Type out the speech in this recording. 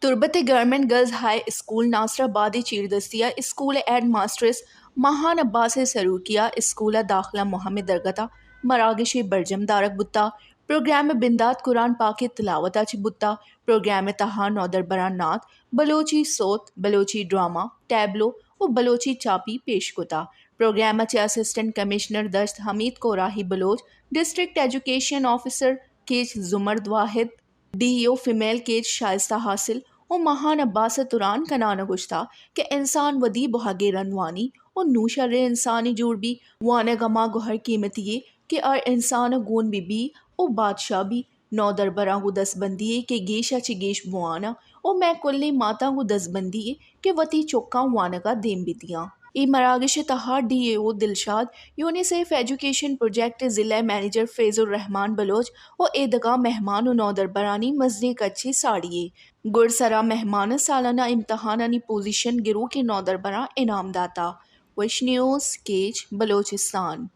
تربت government girls high school ناصرآبادی چیردستیہ school headmistress مہان عباس سروکیہ اسکول داخلہ محمد درگتہ مراگش برجم دارک بتا پروگرام بندات قرآن پاک تلاوت چ بتا پروگرام تہا نودر بران نعت بلوچی صوت بلوچی ڈرامہ ٹیبلو و بلوچی چاپی پیش کتا پروگرام چ اسسٹنٹ کمشنر دشت حمید کو Rahi Baloch district education officer Kech Zamurrad Wahid D O female Kech Shaista Hasil و مہان عباس تران کنانا گشتا کہ انسان ودی بہاگے رنوانی و نوشر انسانی جوڑ بھی وانا گما گوہر قیمتی کہ ار انسان گون بی او بادشاہ بھی نو در براں گو دس بندی کہ گیشا چی گیش بوانا او میں کلی ماتا گو دس بندی کہ وتی چوکاں وانا کا دیم بیتیاں ای مراگش تہا D A O Dilshad UNICEF education project ضلع مینیجر فیض الرحمان بلوچ و ایدگاہ مہمان و نودر برانی مزنی کچھی ساڑیے گر سرا مہمان سالانہ امتحانانی پوزیشن گروہ کے نودر برا انعام داتا وش نیوز کیچ بلوچستان